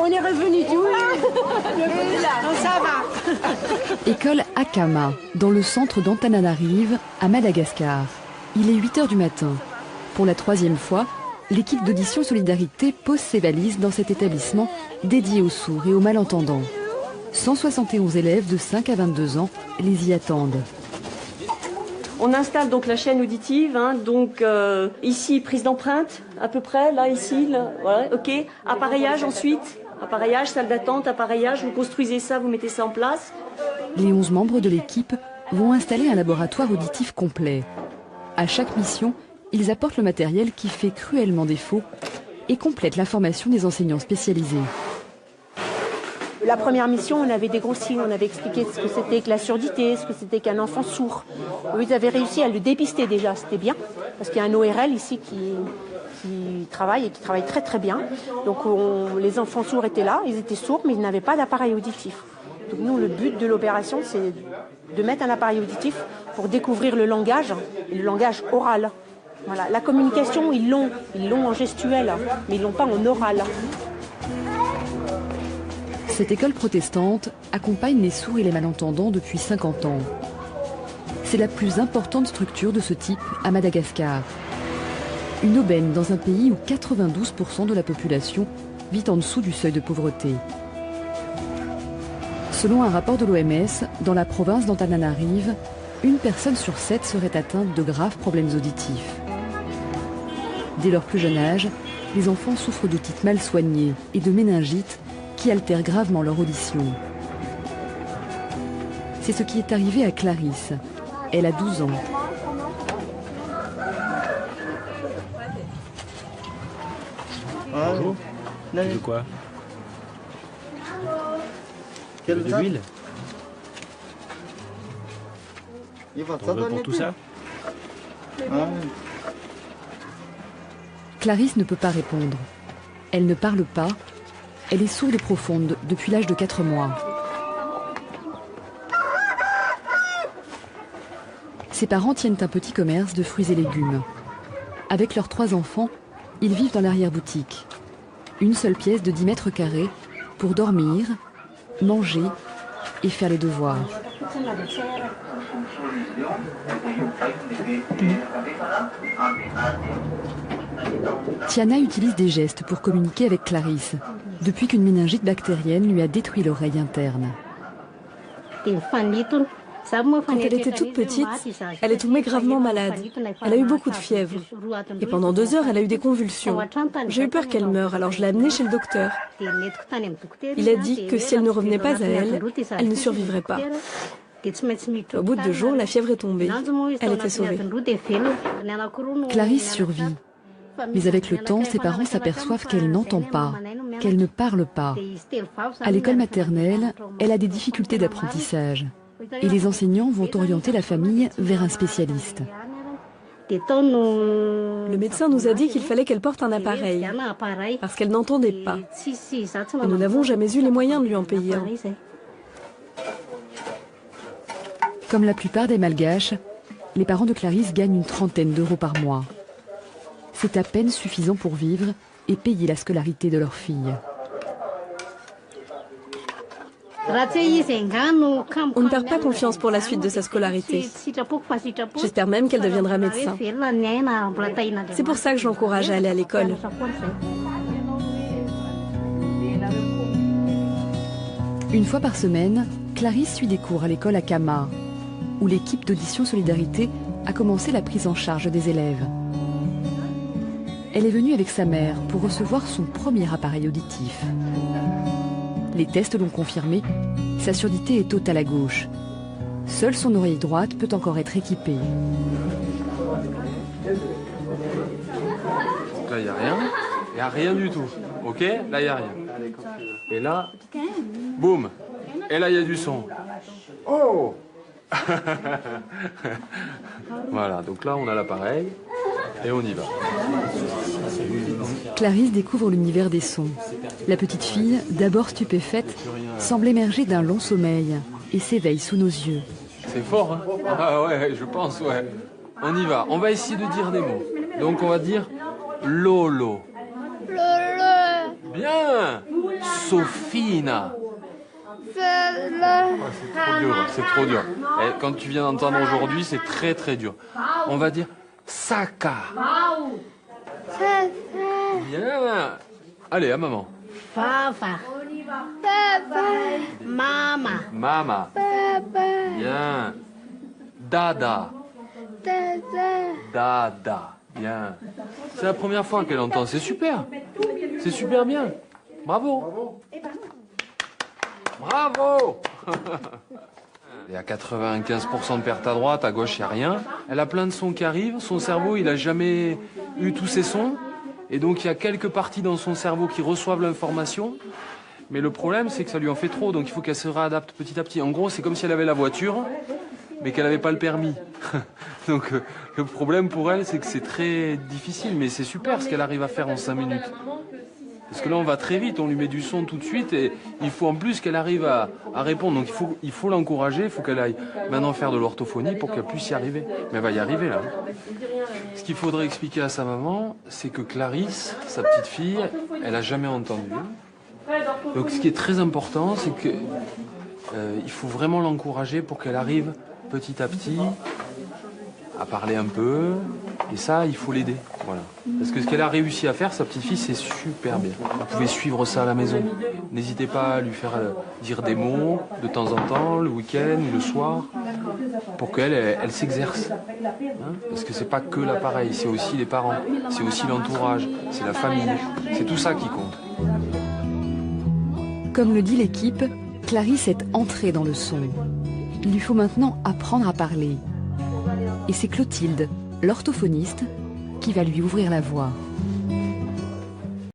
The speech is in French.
On est revenu du là. Ça va. École Akama, dans le centre d'Antananarive, à Madagascar. Il est 8 h du matin. Pour la 3e fois, l'équipe d'Audition Solidarité pose ses valises dans cet établissement dédié aux sourds et aux malentendants. 171 élèves de 5 à 22 ans les y attendent. On installe donc la chaîne auditive, ici prise d'empreinte, à peu près, là, ici, là, voilà, ok. Appareillage ensuite, appareillage, salle d'attente, appareillage, vous construisez ça, vous mettez ça en place. Les 11 membres de l'équipe vont installer un laboratoire auditif complet. À chaque mission, ils apportent le matériel qui fait cruellement défaut et complètent la formation des enseignants spécialisés. La première mission, on avait des gros signes, on avait expliqué ce que c'était que la surdité, ce que c'était qu'un enfant sourd. Ils avaient réussi à le dépister déjà, c'était bien, parce qu'il y a un ORL ici qui travaille et qui travaille très très bien. Donc les enfants sourds étaient là, ils étaient sourds, mais ils n'avaient pas d'appareil auditif. Donc nous, le but de l'opération, c'est de mettre un appareil auditif pour découvrir le langage, et le langage oral. Voilà. La communication, ils l'ont en gestuel, mais ils l'ont pas en oral. Cette école protestante accompagne les sourds et les malentendants depuis 50 ans. C'est la plus importante structure de ce type à Madagascar. Une aubaine dans un pays où 92% de la population vit en dessous du seuil de pauvreté. Selon un rapport de l'OMS, dans la province d'Antananarive, une personne sur 7 serait atteinte de graves problèmes auditifs. Dès leur plus jeune âge, les enfants souffrent d'otites mal soignées et de méningite qui altèrent gravement leur audition. C'est ce qui est arrivé à Clarisse. Elle a 12 ans. Bonjour. Tu veux quoi? Tu veux de l'huile? T'en veux pour tout ça? Clarisse ne peut pas répondre. Elle ne parle pas. Elle est sourde profonde depuis l'âge de 4 mois. Ses parents tiennent un petit commerce de fruits et légumes. Avec leurs 3 enfants, ils vivent dans l'arrière-boutique. Une seule pièce de 10 mètres carrés pour dormir, manger et faire les devoirs. Tiana utilise des gestes pour communiquer avec Clarisse, depuis qu'une méningite bactérienne lui a détruit l'oreille interne. Quand elle était toute petite, elle est tombée gravement malade. Elle a eu beaucoup de fièvre. Et pendant 2 heures, elle a eu des convulsions. J'ai eu peur qu'elle meure, alors je l'ai amenée chez le docteur. Il a dit que si elle ne revenait pas à elle, elle ne survivrait pas. Au bout de 2 jours, la fièvre est tombée. Elle était sauvée. Clarisse survit. Mais avec le temps, ses parents s'aperçoivent qu'elle n'entend pas, qu'elle ne parle pas. À l'école maternelle, elle a des difficultés d'apprentissage. Et les enseignants vont orienter la famille vers un spécialiste. Le médecin nous a dit qu'il fallait qu'elle porte un appareil, parce qu'elle n'entendait pas. Et nous n'avons jamais eu les moyens de lui en payer un. Comme la plupart des Malgaches, les parents de Clarisse gagnent une 30aine d'euros par mois. C'est à peine suffisant pour vivre et payer la scolarité de leur fille. On ne perd pas confiance pour la suite de sa scolarité. J'espère même qu'elle deviendra médecin. C'est pour ça que je l'encourage à aller à l'école. Une fois par semaine, Clarisse suit des cours à l'école Akama, où l'équipe d'Audition Solidarité a commencé la prise en charge des élèves. Elle est venue avec sa mère pour recevoir son premier appareil auditif. Les tests l'ont confirmé, sa surdité est totale à gauche. Seule son oreille droite peut encore être équipée. Donc là, il n'y a rien. Il n'y a rien du tout. Ok? Là, il n'y a rien. Et là, boum. Et là, il y a du son. Oh! Voilà, donc là, on a l'appareil et on y va. Clarisse découvre l'univers des sons. La petite fille, d'abord stupéfaite, semble émerger d'un long sommeil et s'éveille sous nos yeux. C'est fort, hein? Ah ouais, je pense, ouais. On y va. On va essayer de dire des mots. Donc on va dire Lolo. Lolo. Bien. Sofina. C'est trop dur. Et quand tu viens d'entendre aujourd'hui, c'est très très dur. On va dire Saka. Bien. Allez, à maman. Papa. Mama. Mama. Bien. Dada. Dada. Bien. C'est la première fois qu'elle entend. C'est super. C'est super bien. Bravo. Bravo. Il y a 95% de perte à droite, à gauche, il n'y a rien. Elle a plein de sons qui arrivent. Son cerveau, il n'a jamais eu tous ces sons. Et donc, il y a quelques parties dans son cerveau qui reçoivent l'information. Mais le problème, c'est que ça lui en fait trop. Donc, il faut qu'elle se réadapte petit à petit. En gros, c'est comme si elle avait la voiture, mais qu'elle n'avait pas le permis. Donc, le problème pour elle, c'est que c'est très difficile. Mais c'est super ce qu'elle arrive à faire en 5 minutes. Parce que là, on va très vite, on lui met du son tout de suite et il faut en plus qu'elle arrive à répondre. Donc il faut l'encourager, il faut qu'elle aille maintenant faire de l'orthophonie pour qu'elle puisse y arriver. Mais elle va y arriver là. Ce qu'il faudrait expliquer à sa maman, c'est que Clarisse, sa petite fille, elle n'a jamais entendu. Donc ce qui est très important, c'est que il faut vraiment l'encourager pour qu'elle arrive petit à petit à parler un peu. Et ça, il faut l'aider. Voilà. Parce que ce qu'elle a réussi à faire, sa petite fille, c'est super bien. Vous pouvez suivre ça à la maison. N'hésitez pas à lui faire dire des mots de temps en temps, le week-end ou le soir, pour qu'elle s'exerce. Hein? Parce que c'est pas que l'appareil, c'est aussi les parents, c'est aussi l'entourage, c'est la famille. C'est tout ça qui compte. Comme le dit l'équipe, Clarisse est entrée dans le son. Il lui faut maintenant apprendre à parler. Et c'est Clotilde, l'orthophoniste, qui va lui ouvrir la voie.